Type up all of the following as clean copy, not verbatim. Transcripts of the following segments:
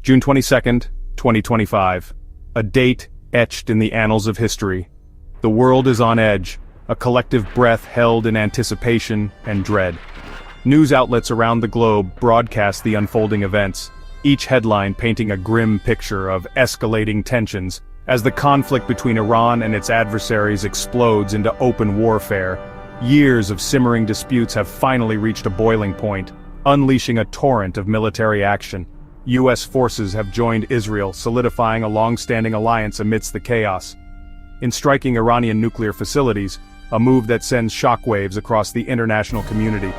June 22nd, 2025. A date etched in the annals of history. The world is on edge, a collective breath held in anticipation and dread. News outlets around the globe broadcast the unfolding events, each headline painting a grim picture of escalating tensions, as the conflict between Iran and its adversaries explodes into open warfare. Years of simmering disputes have finally reached a boiling point, unleashing a torrent of military action. U.S. forces have joined Israel, solidifying a long-standing alliance amidst the chaos. In striking Iranian nuclear facilities, a move that sends shockwaves across the international community.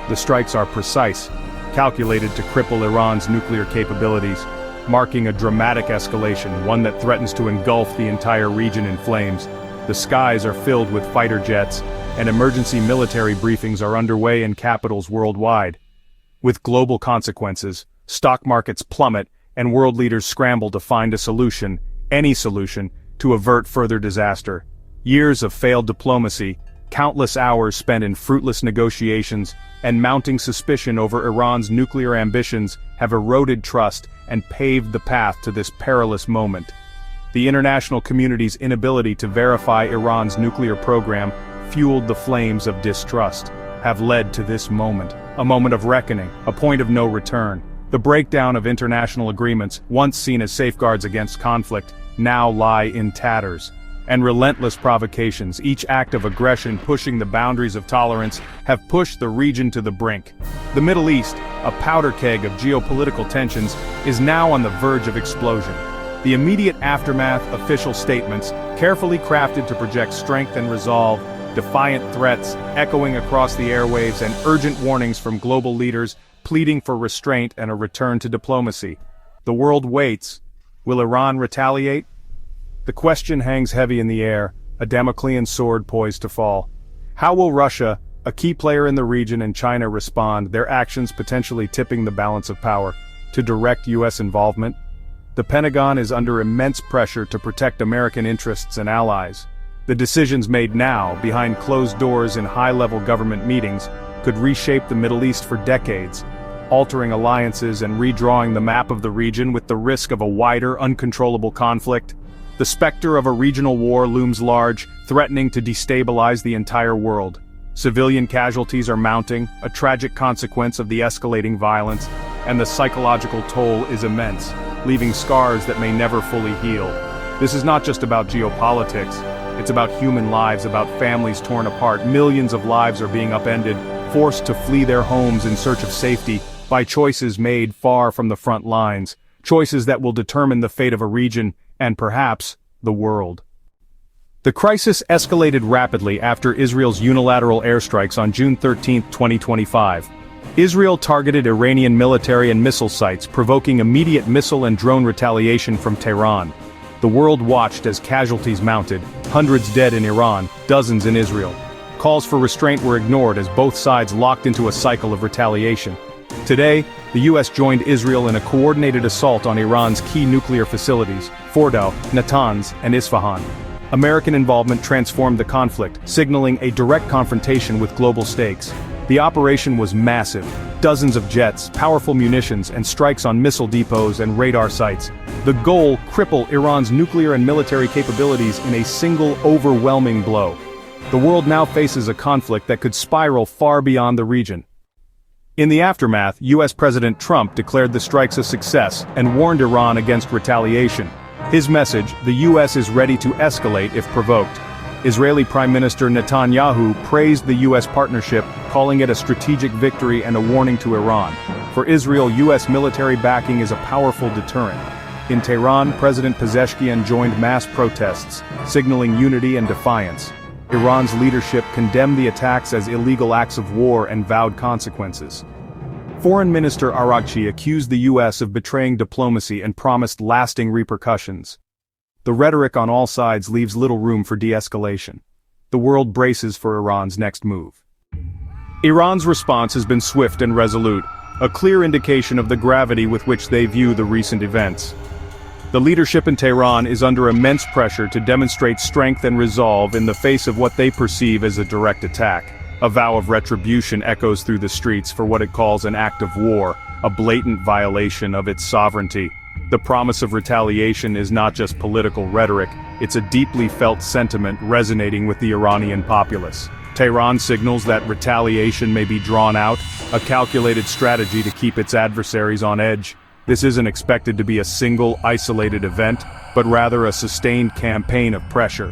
The strikes are precise, calculated to cripple Iran's nuclear capabilities, marking a dramatic escalation, one that threatens to engulf the entire region in flames. The skies are filled with fighter jets, and emergency military briefings are underway in capitals worldwide. With global consequences, stock markets plummet, and world leaders scramble to find a solution, any solution, to avert further disaster. Years of failed diplomacy, countless hours spent in fruitless negotiations, and mounting suspicion over Iran's nuclear ambitions have eroded trust and paved the path to this perilous moment. The international community's inability to verify Iran's nuclear program, fueled the flames of distrust, have led to this moment, a moment of reckoning, a point of no return. The breakdown of international agreements, once seen as safeguards against conflict, now lie in tatters. And relentless provocations, each act of aggression pushing the boundaries of tolerance, have pushed the region to the brink. The Middle East, a powder keg of geopolitical tensions, is now on the verge of explosion. The immediate aftermath, official statements, carefully crafted to project strength and resolve, defiant threats echoing across the airwaves, and urgent warnings from global leaders pleading for restraint and a return to diplomacy. The world waits. Will Iran retaliate? The question hangs heavy in the air, a Damoclean sword poised to fall. How will Russia, a key player in the region, and China respond, their actions potentially tipping the balance of power? To direct U.S. involvement? The Pentagon is under immense pressure to protect American interests and allies. The decisions made now, behind closed doors in high-level government meetings, could reshape the Middle East for decades, altering alliances and redrawing the map of the region with the risk of a wider, uncontrollable conflict. The specter of a regional war looms large, threatening to destabilize the entire world. Civilian casualties are mounting, a tragic consequence of the escalating violence, and the psychological toll is immense, leaving scars that may never fully heal. This is not just about geopolitics, it's about human lives, about families torn apart. Millions of lives are being upended, forced to flee their homes in search of safety, by choices made far from the front lines, choices that will determine the fate of a region, and perhaps, the world. The crisis escalated rapidly after Israel's unilateral airstrikes on June 13, 2025. Israel targeted Iranian military and missile sites, provoking immediate missile and drone retaliation from Tehran. The world watched as casualties mounted, hundreds dead in Iran, dozens in Israel. Calls for restraint were ignored as both sides locked into a cycle of retaliation. Today, the U.S. joined Israel in a coordinated assault on Iran's key nuclear facilities, Fordow, Natanz, and Isfahan. American involvement transformed the conflict, signaling a direct confrontation with global stakes. The operation was massive. Dozens of jets, powerful munitions, and strikes on missile depots and radar sites. The goal: cripple Iran's nuclear and military capabilities in a single, overwhelming blow. The world now faces a conflict that could spiral far beyond the region. In the aftermath, U.S. President Trump declared the strikes a success and warned Iran against retaliation. His message: the U.S. is ready to escalate if provoked. Israeli Prime Minister Netanyahu praised the U.S. partnership, calling it a strategic victory and a warning to Iran. For Israel, U.S. military backing is a powerful deterrent. In Tehran, President Pezeshkian joined mass protests, signaling unity and defiance. Iran's leadership condemned the attacks as illegal acts of war and vowed consequences. Foreign Minister Araghchi accused the U.S. of betraying diplomacy and promised lasting repercussions. The rhetoric on all sides leaves little room for de-escalation. The world braces for Iran's next move. Iran's response has been swift and resolute, a clear indication of the gravity with which they view the recent events. The leadership in Tehran is under immense pressure to demonstrate strength and resolve in the face of what they perceive as a direct attack. A vow of retribution echoes through the streets for what it calls an act of war, a blatant violation of its sovereignty. The promise of retaliation is not just political rhetoric, it's a deeply felt sentiment resonating with the Iranian populace. Tehran signals that retaliation may be drawn out, a calculated strategy to keep its adversaries on edge. This isn't expected to be a single, isolated event, but rather a sustained campaign of pressure.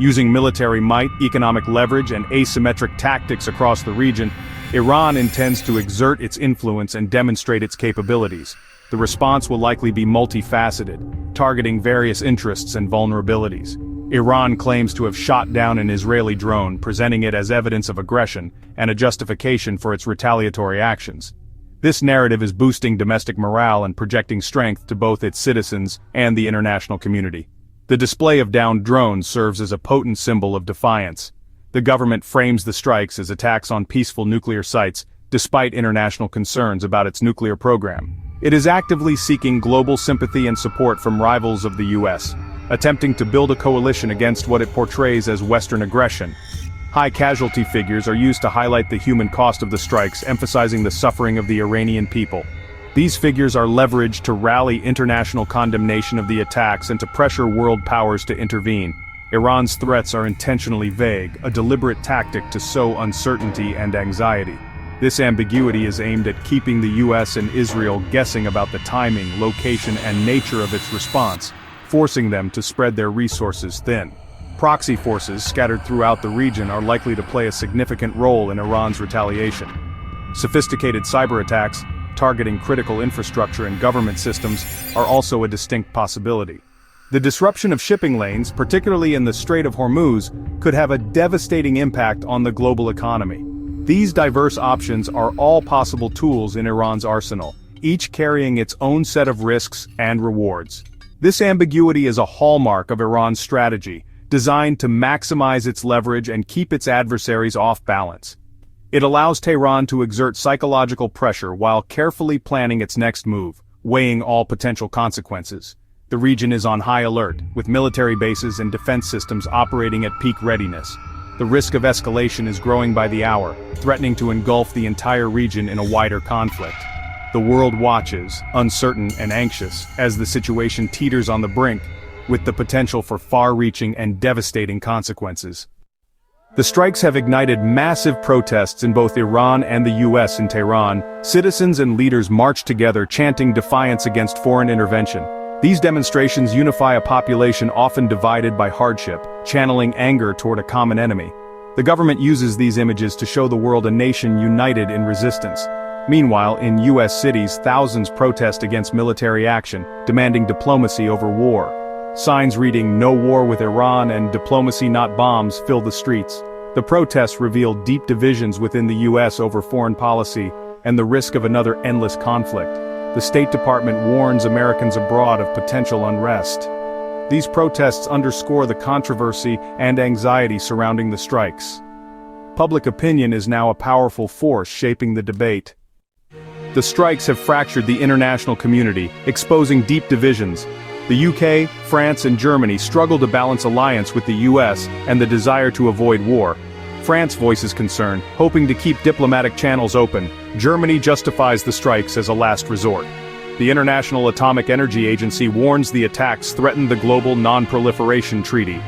Using military might, economic leverage, and asymmetric tactics across the region, Iran intends to exert its influence and demonstrate its capabilities. The response will likely be multifaceted, targeting various interests and vulnerabilities. Iran claims to have shot down an Israeli drone, presenting it as evidence of aggression and a justification for its retaliatory actions. This narrative is boosting domestic morale and projecting strength to both its citizens and the international community. The display of downed drones serves as a potent symbol of defiance. The government frames the strikes as attacks on peaceful nuclear sites, despite international concerns about its nuclear program. It is actively seeking global sympathy and support from rivals of the US, attempting to build a coalition against what it portrays as Western aggression. High casualty figures are used to highlight the human cost of the strikes, emphasizing the suffering of the Iranian people. These figures are leveraged to rally international condemnation of the attacks and to pressure world powers to intervene. Iran's threats are intentionally vague, a deliberate tactic to sow uncertainty and anxiety. This ambiguity is aimed at keeping the US and Israel guessing about the timing, location, and nature of its response, forcing them to spread their resources thin. Proxy forces scattered throughout the region are likely to play a significant role in Iran's retaliation. Sophisticated cyber attacks, targeting critical infrastructure and government systems, are also a distinct possibility. The disruption of shipping lanes, particularly in the Strait of Hormuz, could have a devastating impact on the global economy. These diverse options are all possible tools in Iran's arsenal, each carrying its own set of risks and rewards. This ambiguity is a hallmark of Iran's strategy, designed to maximize its leverage and keep its adversaries off balance. It allows Tehran to exert psychological pressure while carefully planning its next move, weighing all potential consequences. The region is on high alert, with military bases and defense systems operating at peak readiness. The risk of escalation is growing by the hour, threatening to engulf the entire region in a wider conflict. The world watches, uncertain and anxious, as the situation teeters on the brink, with the potential for far-reaching and devastating consequences. The strikes have ignited massive protests in both Iran and the US. In Tehran, citizens and leaders march together chanting defiance against foreign intervention. These demonstrations unify a population often divided by hardship, channeling anger toward a common enemy. The government uses these images to show the world a nation united in resistance. Meanwhile, in US cities, thousands protest against military action, demanding diplomacy over war. Signs reading "No war with Iran" and "Diplomacy not bombs" fill the streets. The protests reveal deep divisions within the US over foreign policy and the risk of another endless conflict. The State Department warns Americans abroad of potential unrest. These protests underscore the controversy and anxiety surrounding the strikes. Public opinion is now a powerful force shaping the debate. The strikes have fractured the international community, exposing deep divisions. The UK, France, and Germany struggle to balance alliance with the US and the desire to avoid war. France voices concern, hoping to keep diplomatic channels open. Germany justifies the strikes as a last resort. The International Atomic Energy Agency warns the attacks threaten the Global Non-Proliferation Treaty.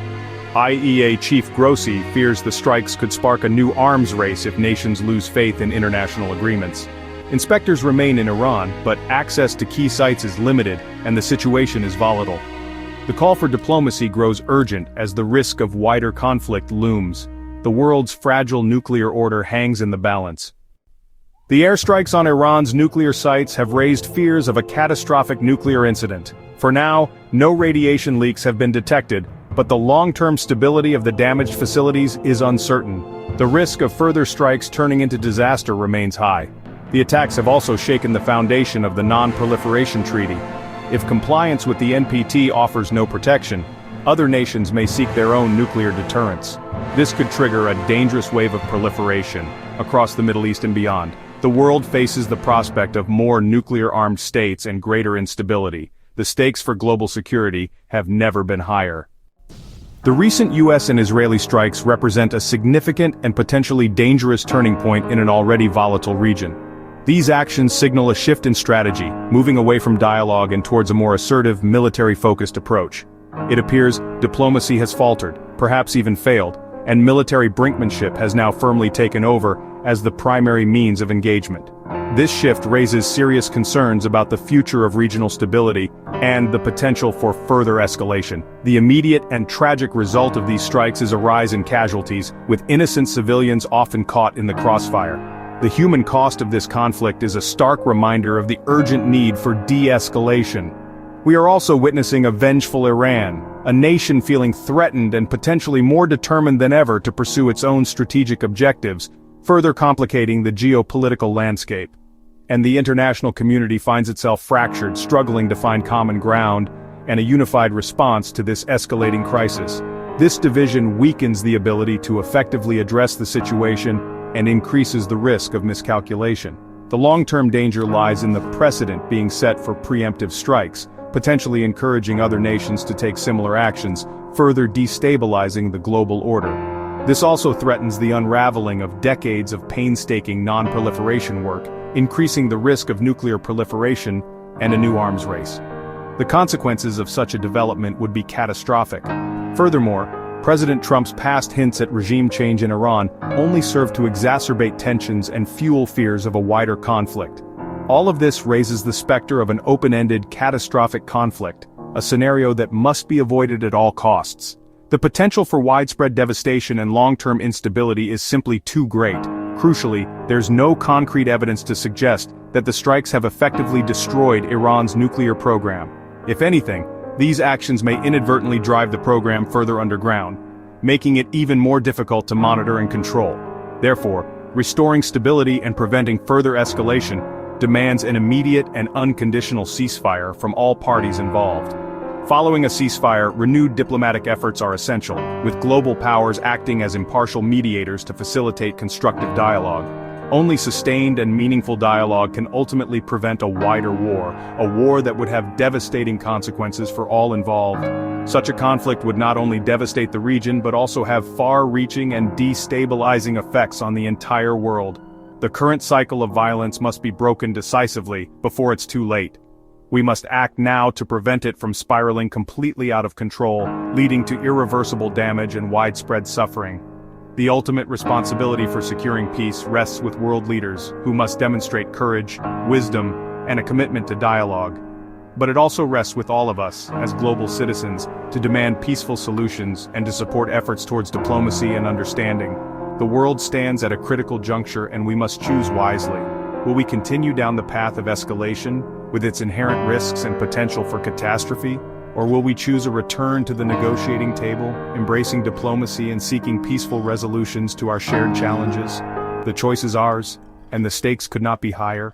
IEA Chief Grossi fears the strikes could spark a new arms race if nations lose faith in international agreements. Inspectors remain in Iran, but access to key sites is limited, and the situation is volatile. The call for diplomacy grows urgent as the risk of wider conflict looms. The world's fragile nuclear order hangs in the balance. The airstrikes on Iran's nuclear sites have raised fears of a catastrophic nuclear incident. For now, no radiation leaks have been detected, but the long-term stability of the damaged facilities is uncertain. The risk of further strikes turning into disaster remains high. The attacks have also shaken the foundation of the Non-Proliferation Treaty. If compliance with the NPT offers no protection, other nations may seek their own nuclear deterrence. This could trigger a dangerous wave of proliferation across the Middle East and beyond. The world faces the prospect of more nuclear-armed states and greater instability. The stakes for global security have never been higher. The recent US and Israeli strikes represent a significant and potentially dangerous turning point in an already volatile region. These actions signal a shift in strategy, moving away from dialogue and towards a more assertive, military-focused approach. It appears diplomacy has faltered, perhaps even failed, and military brinkmanship has now firmly taken over as the primary means of engagement. This shift raises serious concerns about the future of regional stability and the potential for further escalation. The immediate and tragic result of these strikes is a rise in casualties, with innocent civilians often caught in the crossfire. The human cost of this conflict is a stark reminder of the urgent need for de-escalation. We are also witnessing a vengeful Iran, a nation feeling threatened and potentially more determined than ever to pursue its own strategic objectives, further complicating the geopolitical landscape. And the international community finds itself fractured, struggling to find common ground and a unified response to this escalating crisis. This division weakens the ability to effectively address the situation and increases the risk of miscalculation. The long-term danger lies in the precedent being set for preemptive strikes, potentially encouraging other nations to take similar actions, further destabilizing the global order. This also threatens the unraveling of decades of painstaking non-proliferation work, increasing the risk of nuclear proliferation and a new arms race. The consequences of such a development would be catastrophic. Furthermore, President Trump's past hints at regime change in Iran only serve to exacerbate tensions and fuel fears of a wider conflict. All of this raises the specter of an open-ended, catastrophic conflict, a scenario that must be avoided at all costs. The potential for widespread devastation and long-term instability is simply too great. Crucially, there's no concrete evidence to suggest that the strikes have effectively destroyed Iran's nuclear program. If anything, these actions may inadvertently drive the program further underground, making it even more difficult to monitor and control. Therefore, restoring stability and preventing further escalation demands an immediate and unconditional ceasefire from all parties involved. Following a ceasefire, renewed diplomatic efforts are essential, with global powers acting as impartial mediators to facilitate constructive dialogue. Only sustained and meaningful dialogue can ultimately prevent a wider war, a war that would have devastating consequences for all involved. Such a conflict would not only devastate the region but also have far-reaching and destabilizing effects on the entire world. The current cycle of violence must be broken decisively before it's too late. We must act now to prevent it from spiraling completely out of control, leading to irreversible damage and widespread suffering. The ultimate responsibility for securing peace rests with world leaders, who must demonstrate courage, wisdom, and a commitment to dialogue. But it also rests with all of us, as global citizens, to demand peaceful solutions and to support efforts towards diplomacy and understanding. The world stands at a critical juncture and we must choose wisely. Will we continue down the path of escalation, with its inherent risks and potential for catastrophe? Or will we choose a return to the negotiating table, embracing diplomacy and seeking peaceful resolutions to our shared challenges? The choice is ours, and the stakes could not be higher.